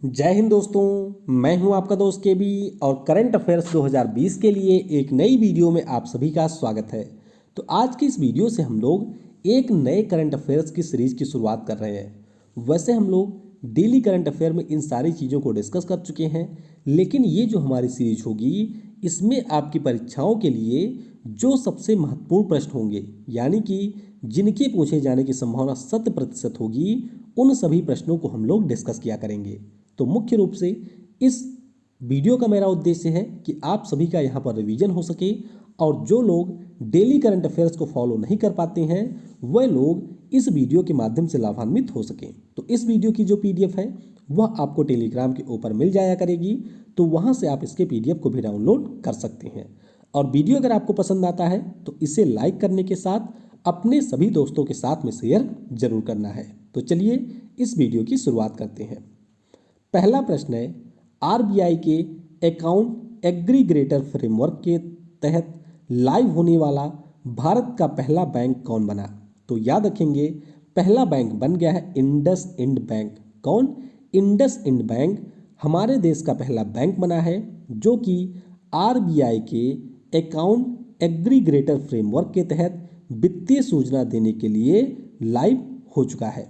जय हिंद दोस्तों। मैं हूं आपका दोस्त के बी और करंट अफेयर्स 2020 के लिए एक नई वीडियो में आप सभी का स्वागत है। तो आज की इस वीडियो से हम लोग एक नए करंट अफेयर्स की सीरीज की शुरुआत कर रहे हैं। वैसे हम लोग डेली करंट अफेयर में इन सारी चीज़ों को डिस्कस कर चुके हैं, लेकिन ये जो हमारी सीरीज होगी इसमें आपकी परीक्षाओं के लिए जो सबसे महत्वपूर्ण प्रश्न होंगे, यानी कि जिनके पूछे जाने की संभावना 100% होगी, उन सभी प्रश्नों को हम लोग डिस्कस किया करेंगे। तो मुख्य रूप से इस वीडियो का मेरा उद्देश्य है कि आप सभी का यहाँ पर रिवीजन हो सके और जो लोग डेली करंट अफेयर्स को फॉलो नहीं कर पाते हैं वह लोग इस वीडियो के माध्यम से लाभान्वित हो सकें। तो इस वीडियो की जो पीडीएफ है वह आपको टेलीग्राम के ऊपर मिल जाया करेगी, तो वहाँ से आप इसके पीडीएफ को भी डाउनलोड कर सकते हैं। और वीडियो अगर आपको पसंद आता है तो इसे लाइक करने के साथ अपने सभी दोस्तों के साथ में शेयर जरूर करना है। तो चलिए इस वीडियो की शुरुआत करते हैं। पहला प्रश्न है, आरबीआई के अकाउंट एग्रीगेटर फ्रेमवर्क के तहत लाइव होने वाला भारत का पहला बैंक कौन बना? तो याद रखेंगे, पहला बैंक बन गया है इंडसइंड बैंक। कौन? इंडसइंड बैंक हमारे देश का पहला बैंक बना है जो कि आरबीआई के अकाउंट एग्रीगेटर फ्रेमवर्क के तहत वित्तीय सूचना देने के लिए लाइव हो चुका है।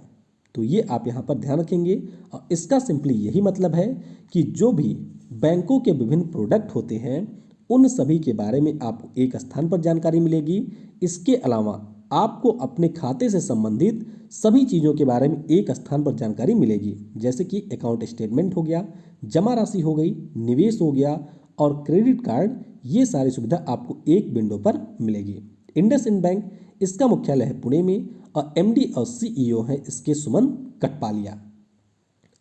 तो ये आप यहाँ पर ध्यान रखेंगे और इसका सिंपली यही मतलब है कि जो भी बैंकों के विभिन्न प्रोडक्ट होते हैं उन सभी के बारे में आपको एक स्थान पर जानकारी मिलेगी। इसके अलावा आपको अपने खाते से संबंधित सभी चीज़ों के बारे में एक स्थान पर जानकारी मिलेगी, जैसे कि अकाउंट स्टेटमेंट हो गया, जमा राशि हो गई, निवेश हो गया और क्रेडिट कार्ड। ये सारी सुविधा आपको एक विंडो पर मिलेगी। इंडसइंड बैंक इसका मुख्यालय है पुणे में और एमडी और सीईओ है इसके सुमन कटपालिया।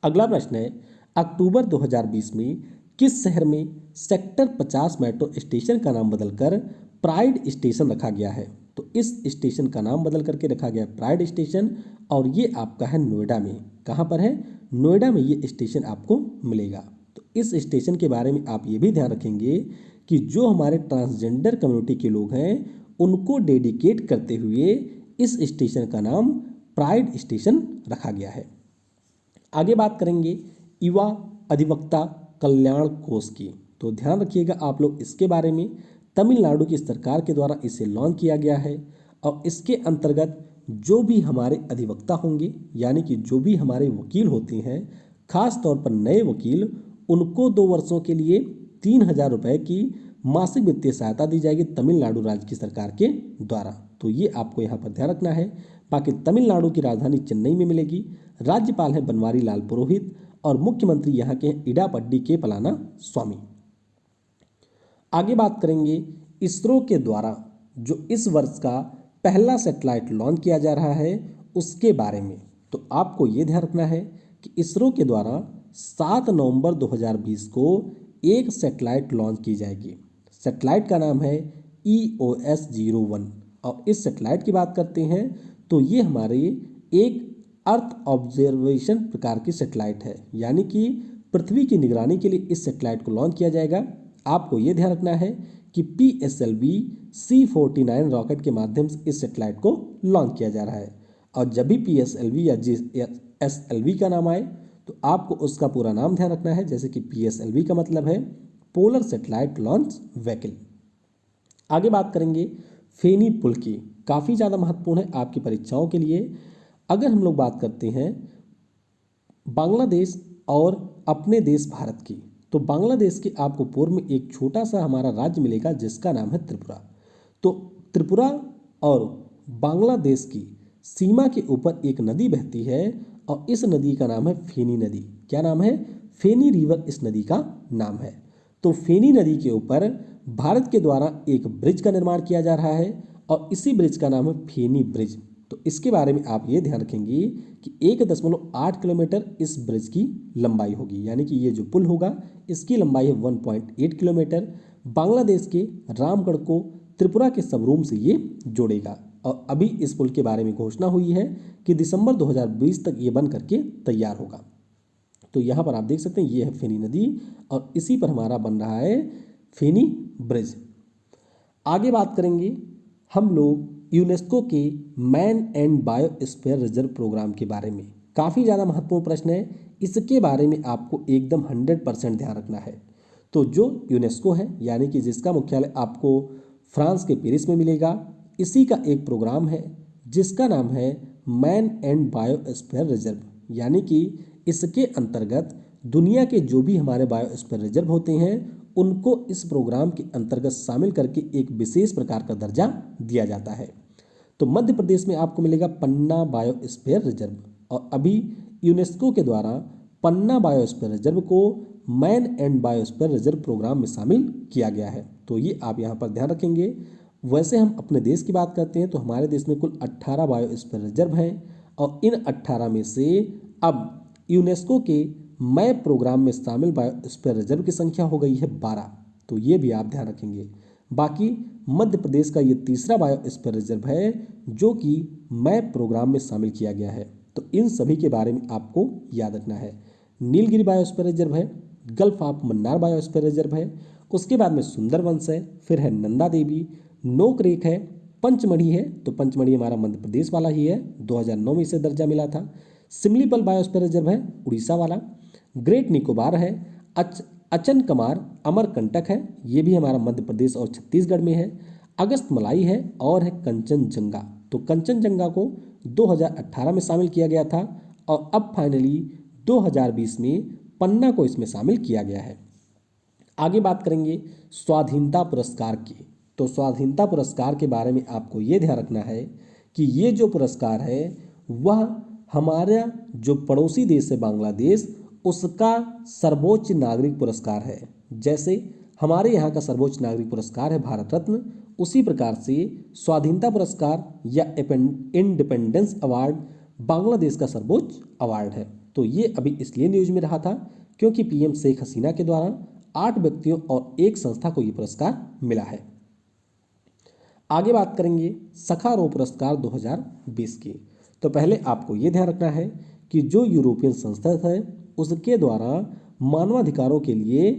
अगला प्रश्न है, अक्टूबर 2020 में किस शहर में सेक्टर 50 मेट्रो स्टेशन का नाम बदलकर प्राइड स्टेशन रखा गया है? तो इस स्टेशन का नाम बदल करके रखा गया प्राइड स्टेशन और ये आपका है नोएडा में। कहाँ पर है? नोएडा में ये स्टेशन आपको मिलेगा। तो इस स्टेशन के बारे में आप ये भी ध्यान रखेंगे कि जो हमारे ट्रांसजेंडर कम्युनिटी के लोग हैं उनको डेडिकेट करते हुए इस स्टेशन का नाम प्राइड स्टेशन रखा गया है। आगे बात करेंगे युवा अधिवक्ता कल्याण कोष की। तो ध्यान रखिएगा आप लोग इसके बारे में। तमिलनाडु की सरकार के द्वारा इसे लॉन्च किया गया है और इसके अंतर्गत जो भी हमारे अधिवक्ता होंगे, यानी कि जो भी हमारे वकील होते हैं, खास तौर पर नए वकील, उनको 2 वर्षों के लिए 3,000 रुपये की मासिक वित्तीय सहायता दी जाएगी तमिलनाडु राज्य की सरकार के द्वारा। तो ये आपको यहाँ पर ध्यान रखना है। बाकी तमिलनाडु की राजधानी चेन्नई में मिलेगी। राज्यपाल है बनवारी लाल पुरोहित और मुख्यमंत्री यहाँ के हैं इडापड्डी के पलाना स्वामी। आगे बात करेंगे इसरो के द्वारा जो इस वर्ष का पहला सैटेलाइट लॉन्च किया जा रहा है उसके बारे में। तो आपको ये ध्यान रखना है कि इसरो के द्वारा 7 नवंबर 2020 को एक सैटेलाइट लॉन्च की जाएगी। सैटेलाइट का नाम है EOS-01 और इस सैटेलाइट की बात करते हैं तो ये हमारे एक अर्थ ऑब्जर्वेशन प्रकार की सैटेलाइट है, यानी कि पृथ्वी की निगरानी के लिए इस सैटेलाइट को लॉन्च किया जाएगा। आपको ये ध्यान रखना है कि PSLV C49 रॉकेट के माध्यम से इस सैटेलाइट को लॉन्च किया जा रहा है और जब भी PSLV या GSLV का नाम आए तो आपको उसका पूरा नाम ध्यान रखना है, जैसे कि PSLV का मतलब है पोलर सैटेलाइट लॉन्च व्हीकल। आगे बात करेंगे फेनी पुल की। काफ़ी ज़्यादा महत्वपूर्ण है आपकी परीक्षाओं के लिए। अगर हम लोग बात करते हैं बांग्लादेश और अपने देश भारत की, तो बांग्लादेश के आपको पूर्व में एक छोटा सा हमारा राज्य मिलेगा जिसका नाम है त्रिपुरा। तो त्रिपुरा और बांग्लादेश की सीमा के ऊपर एक नदी बहती है और इस नदी का नाम है फेनी नदी। क्या नाम है? फेनी रिवर इस नदी का नाम है। तो फेनी नदी के ऊपर भारत के द्वारा एक ब्रिज का निर्माण किया जा रहा है और इसी ब्रिज का नाम है फेनी ब्रिज। तो इसके बारे में आप ये ध्यान रखेंगे कि 1.8 किलोमीटर इस ब्रिज की लंबाई होगी, यानी कि ये जो पुल होगा इसकी लंबाई है 1.8 किलोमीटर। बांग्लादेश के रामगढ़ को त्रिपुरा के सबरूम से ये जोड़ेगा और अभी इस पुल के बारे में घोषणा हुई है कि दिसंबर 2020 तक ये बन करके तैयार होगा। तो यहाँ पर आप देख सकते हैं ये है फेनी नदी और इसी पर हमारा बन रहा है फेनी ब्रिज। आगे बात करेंगे हम लोग यूनेस्को के man and biosphere reserve programme के बारे में। काफ़ी ज़्यादा महत्वपूर्ण प्रश्न है, इसके बारे में आपको एकदम 100% ध्यान रखना है। तो जो यूनेस्को है, यानी कि जिसका मुख्यालय आपको फ्रांस के पेरिस में मिलेगा, इसी का एक प्रोग्राम है जिसका नाम है मैन एंड बायोस्फीयर रिजर्व, यानी कि इसके अंतर्गत दुनिया के जो भी हमारे बायोस्फीयर रिजर्व होते हैं उनको इस प्रोग्राम के अंतर्गत शामिल करके एक विशेष प्रकार का दर्जा दिया जाता है। तो मध्य प्रदेश में आपको मिलेगा पन्ना बायोस्फीयर रिजर्व, और अभी यूनेस्को के द्वारा पन्ना बायोस्फीयर रिजर्व को man and biosphere reserve programme में शामिल किया गया है। तो ये आप यहाँ पर ध्यान रखेंगे। वैसे हम अपने देश की बात करते हैं तो हमारे देश में कुल 18 बायोस्फीयर रिजर्व हैं, और इन 18 में से अब यूनेस्को के मई प्रोग्राम में शामिल बायोस्फीयर रिजर्व की संख्या हो गई है 12। तो ये भी आप ध्यान रखेंगे। बाकी मध्य प्रदेश का ये तीसरा बायोस्फीयर रिजर्व है जो कि मई प्रोग्राम में शामिल किया गया है। तो इन सभी के बारे में आपको याद रखना है। नीलगिरी बायोस्फीयर रिजर्व है, gulf of Mannar biosphere reserve है, उसके बाद में सुंदरवंश है, फिर है नंदा देवी, नोकरेक है, पंचमढ़ी है, तो पंचमढ़ी हमारा मध्य प्रदेश वाला ही है, 2009 में इसे दर्जा मिला था। सिमलीपल बायोस्फीयर रिजर्व है, उड़ीसा वाला। ग्रेट निकोबार है, अचनकमार अमरकंटक है, ये भी हमारा मध्य प्रदेश और छत्तीसगढ़ में है। अगस्तमलाई है, और है कंचनजंगा। तो कंचनजंगा को 2018 में शामिल किया गया था, और अब फाइनली 2020 में पन्ना को इसमें शामिल किया गया है। आगे बात करेंगे स्वाधीनता पुरस्कार की। तो स्वाधीनता पुरस्कार के बारे में आपको ये ध्यान रखना है कि ये जो पुरस्कार है वह हमारा जो पड़ोसी देश है बांग्लादेश, उसका सर्वोच्च नागरिक पुरस्कार है। जैसे हमारे यहाँ का सर्वोच्च नागरिक पुरस्कार है भारत रत्न, उसी प्रकार से स्वाधीनता पुरस्कार या इंडिपेंडेंस अवार्ड बांग्लादेश का सर्वोच्च अवार्ड है। तो ये अभी इसलिए न्यूज में रहा था क्योंकि पीएम शेख हसीना के द्वारा 8 व्यक्तियों और एक संस्था को ये पुरस्कार मिला है। आगे बात करेंगे सखारो पुरस्कार 2020 की। तो पहले आपको ये ध्यान रखना है कि जो यूरोपियन संस्था है उसके द्वारा मानवाधिकारों के लिए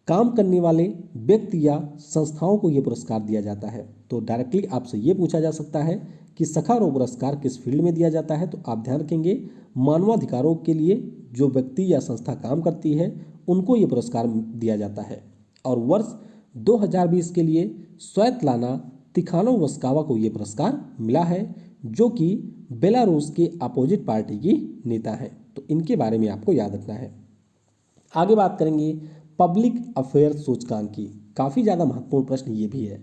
काम करने वाले व्यक्ति या संस्थाओं को ये पुरस्कार दिया जाता है। तो डायरेक्टली आपसे ये पूछा जा सकता है कि सखारो पुरस्कार किस फील्ड में दिया जाता है, तो आप ध्यान रखेंगे मानवाधिकारों के लिए जो व्यक्ति या संस्था काम करती है उनको ये पुरस्कार दिया जाता है। और वर्ष 2020 के लिए स्वेतलाना तिखानोवस्कावा को ये पुरस्कार मिला है, जो कि बेलारूस के अपोजिट पार्टी की नेता है। तो इनके बारे में आपको याद रखना है। आगे बात करेंगे पब्लिक अफेयर्स सूचकांक की। काफ़ी ज़्यादा महत्वपूर्ण प्रश्न ये भी है।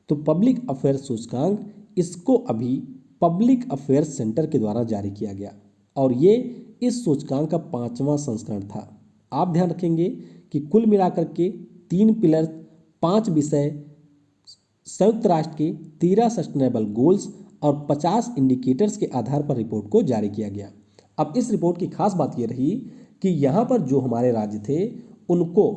तो पब्लिक अफेयर्स सूचकांक, इसको अभी पब्लिक अफेयर्स सेंटर के द्वारा जारी किया गया, और ये इस सूचकांक का 5वां संस्करण था। आप ध्यान रखेंगे कि कुल मिलाकर के 3 पिलर, 5 विषय, संयुक्त राष्ट्र के 13 सस्टेनेबल गोल्स और 50 इंडिकेटर्स के आधार पर रिपोर्ट को जारी किया गया। अब इस रिपोर्ट की खास बात यह रही कि यहाँ पर जो हमारे राज्य थे उनको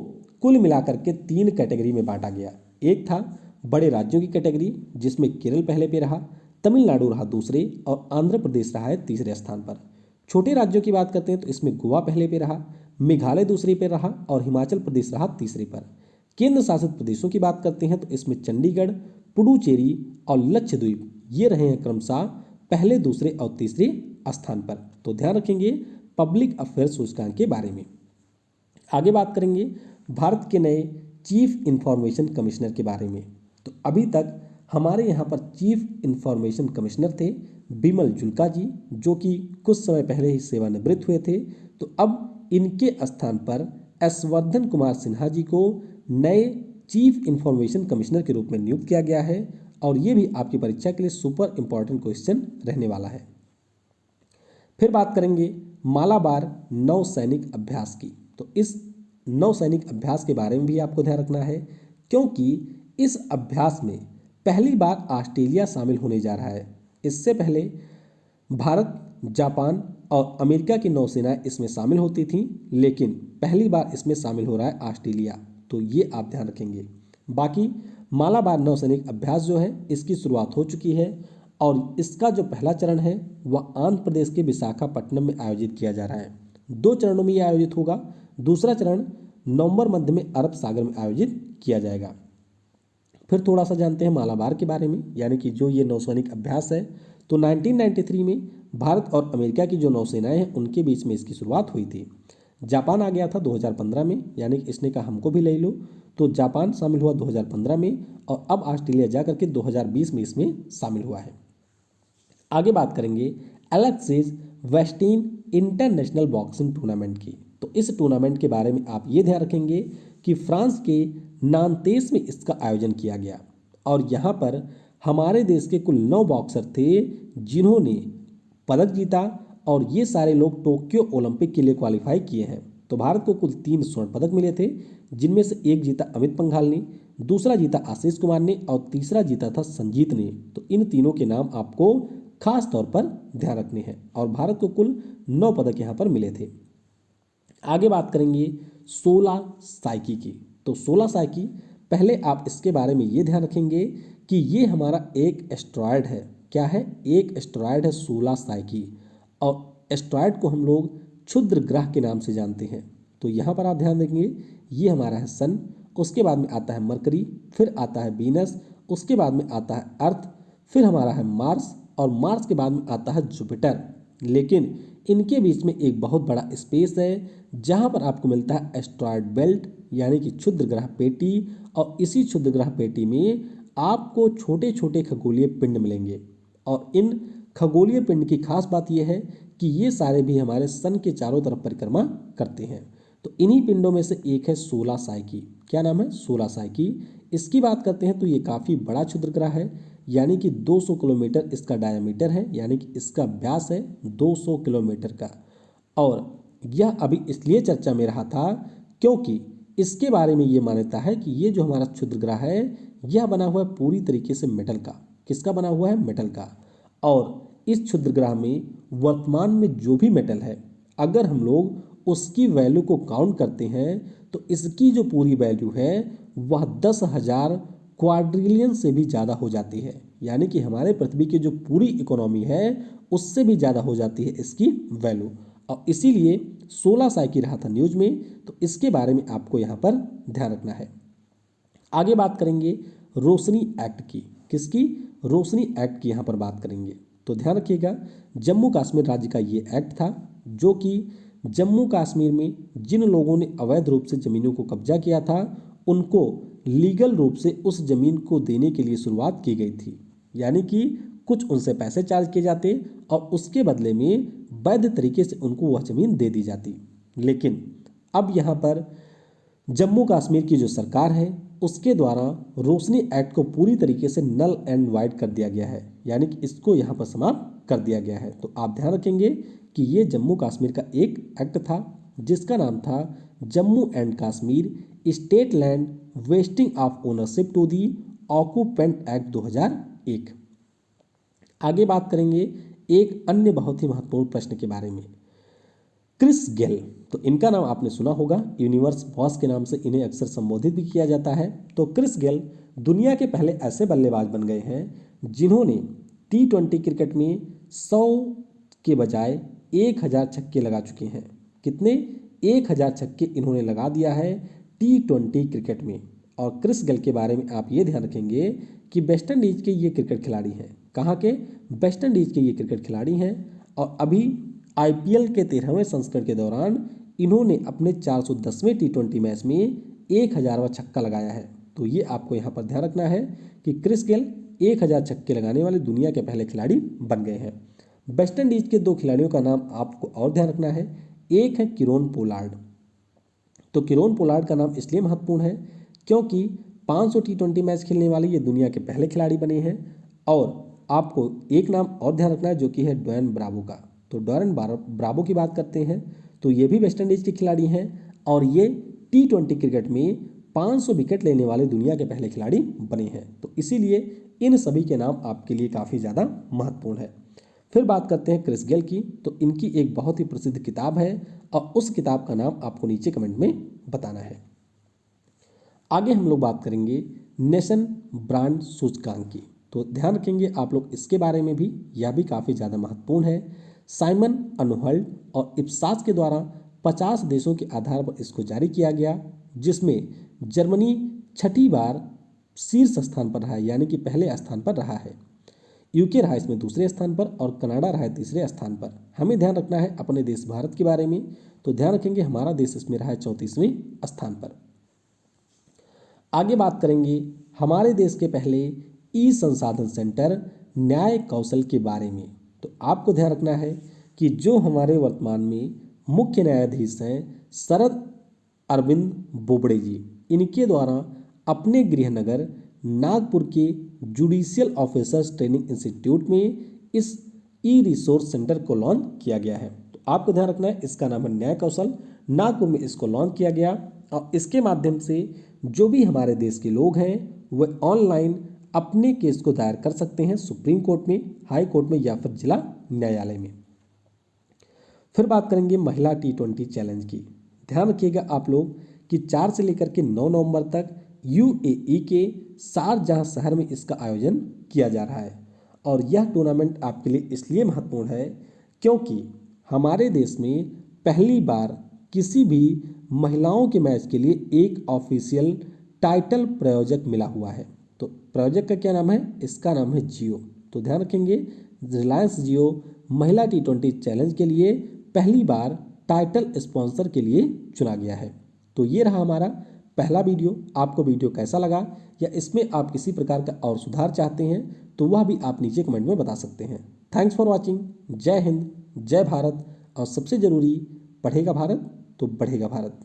कुल मिलाकर के 3 कैटेगरी में बांटा गया। एक था बड़े राज्यों की कैटेगरी, जिसमें केरल पहले पे रहा, तमिलनाडु रहा दूसरे, और आंध्र प्रदेश रहा है तीसरे स्थान पर। छोटे राज्यों की बात करते हैं तो इसमें गोवा पहले पे रहा, मेघालय दूसरे पे रहा, और हिमाचल प्रदेश रहा तीसरे पर। केंद्र शासित प्रदेशों की बात करते हैं तो इसमें चंडीगढ़, पुडुचेरी और लक्षद्वीप ये रहे हैं क्रमशः पहले, दूसरे और तीसरे स्थान पर। तो ध्यान रखेंगे पब्लिक अफेयर्स सूचकांक के बारे में। आगे बात करेंगे भारत के नए चीफ इंफॉर्मेशन कमिश्नर के बारे में। तो अभी तक हमारे यहाँ पर चीफ इंफॉर्मेशन कमिश्नर थे बिमल जुल्का जी, जो कि कुछ समय पहले ही सेवानिवृत्त हुए थे। तो अब इनके स्थान पर ऐश्वर्धन कुमार सिन्हा जी को नए चीफ इंफॉर्मेशन कमिश्नर के रूप में नियुक्त किया गया है, और ये भी आपकी परीक्षा के लिए सुपर इंपॉर्टेंट क्वेश्चन रहने वाला है। फिर बात करेंगे मालाबार नौसैनिक अभ्यास की। तो इस नौसैनिक अभ्यास के बारे में भी आपको ध्यान रखना है, क्योंकि इस अभ्यास में पहली बार ऑस्ट्रेलिया शामिल होने जा रहा है। इससे पहले भारत, जापान और अमेरिका की नौसेनाएं इसमें शामिल होती थीं, लेकिन पहली बार इसमें शामिल हो रहा है ऑस्ट्रेलिया। तो ये आप ध्यान रखेंगे। बाकी मालाबार नौसैनिक अभ्यास जो है इसकी शुरुआत हो चुकी है, और इसका जो पहला चरण है वह आंध्र प्रदेश के विशाखापट्टनम में आयोजित किया जा रहा है। 2 चरणों में यह आयोजित होगा। दूसरा चरण नवंबर मध्य में अरब सागर में आयोजित किया जाएगा। फिर थोड़ा सा जानते हैं मालाबार के बारे में, यानी कि जो ये नौसैनिक अभ्यास है। तो 1993 में भारत और अमेरिका की जो नौसेनाएं हैं उनके बीच में इसकी शुरुआत हुई थी। जापान आ गया था 2015 में, यानी कि इसने कहा हमको भी ले लो, तो जापान शामिल हुआ 2015 में और अब ऑस्ट्रेलिया जाकर के 2020 में इसमें शामिल हुआ है। आगे बात करेंगे Alexis Westin international boxing tournament की। तो इस टूर्नामेंट के बारे में आप ये ध्यान रखेंगे कि फ्रांस के नांतेस में इसका आयोजन किया गया और यहाँ पर हमारे देश के कुल 9 बॉक्सर थे जिन्होंने पदक जीता और ये सारे लोग टोक्यो ओलंपिक के लिए क्वालिफाई किए हैं। तो भारत को कुल 3 स्वर्ण पदक मिले थे, जिनमें से एक जीता अमित पंघाल ने, दूसरा जीता आशीष कुमार ने और तीसरा जीता था संजीत ने। तो इन तीनों के नाम आपको खास तौर पर ध्यान रखने हैं और भारत को कुल 9 पदक यहाँ पर मिले थे। आगे बात करेंगे 16 साइकी की। तो 16 साइकी, पहले आप इसके बारे में ये ध्यान रखेंगे कि ये हमारा एक एस्ट्रॉयड है। क्या है? एक एस्ट्रॉयड है 16 साइकी और एस्ट्रॉयड को हम लोग क्षुद्र ग्रह के नाम से जानते हैं। तो यहाँ पर आप ध्यान देंगे ये हमारा है सन, उसके बाद में आता है मरकरी, फिर आता है वीनस, उसके बाद में आता है अर्थ, फिर हमारा है मार्स और मार्स के बाद में आता है जुपिटर। लेकिन इनके बीच में एक बहुत बड़ा स्पेस है जहाँ पर आपको मिलता है एस्ट्रॉयड बेल्ट, यानी कि क्षुद्र ग्रह पेटी, और इसी क्षुद्र ग्रह पेटी में आपको छोटे छोटे खगोलीय पिंड मिलेंगे और इन खगोलीय पिंड की खास बात यह है कि ये सारे भी हमारे सन के चारों तरफ परिक्रमा करते हैं। तो इन्हीं पिंडों में से एक है 16 साइकी। क्या नाम है? 16 साइकी। इसकी बात करते हैं तो ये काफ़ी बड़ा क्षुद्र ग्रह है, यानी कि 200 किलोमीटर इसका डायमीटर है, यानी कि इसका व्यास है 200 किलोमीटर का। और यह अभी इसलिए चर्चा में रहा था क्योंकि इसके बारे में ये मान्यता है कि ये जो हमारा क्षुद्र ग्रह है यह बना हुआ है पूरी तरीके से मेटल का। किसका बना हुआ है? मेटल का। और इस क्षुद्र ग्रह में वर्तमान में जो भी मेटल है, अगर हम लोग उसकी वैल्यू को काउंट करते हैं तो इसकी जो पूरी वैल्यू है वह 10,000 क्वाड्रिलियन से भी ज़्यादा हो जाती है, यानी कि हमारे पृथ्वी की जो पूरी इकोनॉमी है उससे भी ज़्यादा हो जाती है इसकी वैल्यू। और इसीलिए 16 साइकी रहा था न्यूज में, तो इसके बारे में आपको यहाँ पर ध्यान रखना है। आगे बात करेंगे रोशनी एक्ट की। किसकी? रोशनी एक्ट की यहाँ पर बात करेंगे। तो ध्यान रखिएगा जम्मू कश्मीर राज्य का ये एक्ट था जो कि जम्मू कश्मीर में जिन लोगों ने अवैध रूप से ज़मीनों को कब्जा किया था उनको लीगल रूप से उस ज़मीन को देने के लिए शुरुआत की गई थी, यानी कि कुछ उनसे पैसे चार्ज किए जाते और उसके बदले में वैध तरीके से उनको वह ज़मीन दे दी जाती। लेकिन अब यहाँ पर जम्मू कश्मीर की जो सरकार है उसके द्वारा रोशनी एक्ट को पूरी तरीके से नल एंड वाइड कर दिया गया है, यानी कि इसको यहाँ पर समाप्त कर दिया गया है। तो आप ध्यान रखेंगे कि ये जम्मू कश्मीर का एक एक्ट था जिसका नाम था Jammu and Kashmir state land vesting of ownership to the occupant act 2001। आगे बात करेंगे एक अन्य बहुत ही महत्वपूर्ण प्रश्न के बारे में, क्रिस गेल। तो इनका नाम आपने सुना होगा, यूनिवर्स बॉस के नाम से इन्हें अक्सर संबोधित भी किया जाता है। तो क्रिस गेल दुनिया के पहले ऐसे बल्लेबाज बन गए हैं जिन्होंने T20 क्रिकेट में 100 के बजाय 1000 छक्के लगा चुके हैं। कितने? 1000 छक्के इन्होंने लगा दिया है T20 क्रिकेट में। और क्रिस गेल के बारे में आप ये ध्यान रखेंगे कि वेस्ट इंडीज के ये क्रिकेट खिलाड़ी हैं। कहाँ के? वेस्ट इंडीज के ये क्रिकेट खिलाड़ी हैं और अभी IPL के 13वें संस्करण के दौरान इन्होंने अपने 410वें T20 मैच में 1000वां छक्का लगाया है। तो ये आपको यहाँ पर ध्यान रखना है कि क्रिस गेल 1000 छक्के लगाने वाले दुनिया के पहले खिलाड़ी बन गए हैं। वेस्ट इंडीज के 2 खिलाड़ियों का नाम आपको और ध्यान रखना है। एक है किरोन पोलार्ड। तो किरोन पोलार्ड का नाम इसलिए महत्वपूर्ण है क्योंकि 500 T20 मैच खेलने वाले ये दुनिया के पहले खिलाड़ी बने हैं। और आपको एक नाम और ध्यान रखना है जो कि है ड्वेन ब्रावो का। तो ड्वेन ब्रावो की बात करते हैं तो ये भी वेस्ट इंडीज के खिलाड़ी हैं और ये T20 क्रिकेट में 500 विकेट लेने वाले दुनिया के पहले खिलाड़ी बने हैं। तो इसीलिए इन सभी के नाम आपके लिए काफ़ी ज़्यादा महत्वपूर्ण है। फिर बात करते हैं क्रिस गेल की। तो इनकी एक बहुत ही प्रसिद्ध किताब है और उस किताब का नाम आपको नीचे कमेंट में बताना है। आगे हम लोग बात करेंगे नेशन ब्रांड सूचकांक की। तो ध्यान रखेंगे आप लोग इसके बारे में भी, यह भी काफ़ी ज़्यादा महत्वपूर्ण है। साइमन अनुहल्ड और इप्सास के द्वारा 50 देशों के आधार पर इसको जारी किया गया, जिसमें जर्मनी 6ठी बार शीर्ष स्थान पर रहा है, यानी कि पहले स्थान पर रहा है। यूके रहा इसमें दूसरे स्थान पर और कनाडा रहा है तीसरे स्थान पर। हमें ध्यान रखना है अपने देश भारत के बारे में, तो ध्यान रखेंगे हमारा देश इसमें रहा है 34वें स्थान पर। आगे बात करेंगे हमारे देश के पहले ई संसाधन सेंटर न्याय कौशल के बारे में। तो आपको ध्यान रखना है कि जो हमारे वर्तमान में मुख्य न्यायाधीश हैं शरद अरविंद बोबड़े जी, इनके द्वारा अपने गृहनगर नागपुर के जुडिशियल ऑफिसर्स ट्रेनिंग इंस्टीट्यूट में इस ई रिसोर्स सेंटर को लॉन्च किया गया है। तो आपको ध्यान रखना है इसका नाम है न्याय कौशल, नागपुर में इसको लॉन्च किया गया और इसके माध्यम से जो भी हमारे देश के लोग हैं वह ऑनलाइन अपने केस को दायर कर सकते हैं सुप्रीम कोर्ट में, हाई कोर्ट में या फिर जिला न्यायालय में। फिर बात करेंगे महिला T20 चैलेंज की। ध्यान रखिएगा आप लोग कि 4 से लेकर के 9 नवंबर तक UAE के शारजाह शहर में इसका आयोजन किया जा रहा है और यह टूर्नामेंट आपके लिए इसलिए महत्वपूर्ण है क्योंकि हमारे देश में पहली बार किसी भी महिलाओं के मैच के लिए एक ऑफिशियल टाइटल प्रायोजक मिला हुआ है। तो प्रायोजक का क्या नाम है? इसका नाम है जियो। तो ध्यान रखेंगे रिलायंस जियो महिला T20 चैलेंज के लिए पहली बार टाइटल स्पॉन्सर के लिए चुना गया है। तो ये रहा हमारा पहला वीडियो। आपको वीडियो कैसा लगा या इसमें आप किसी प्रकार का और सुधार चाहते हैं तो वह भी आप नीचे कमेंट में बता सकते हैं। Thanks for watching. जय हिंद, जय भारत और सबसे ज़रूरी, पढ़ेगा भारत तो बढ़ेगा भारत।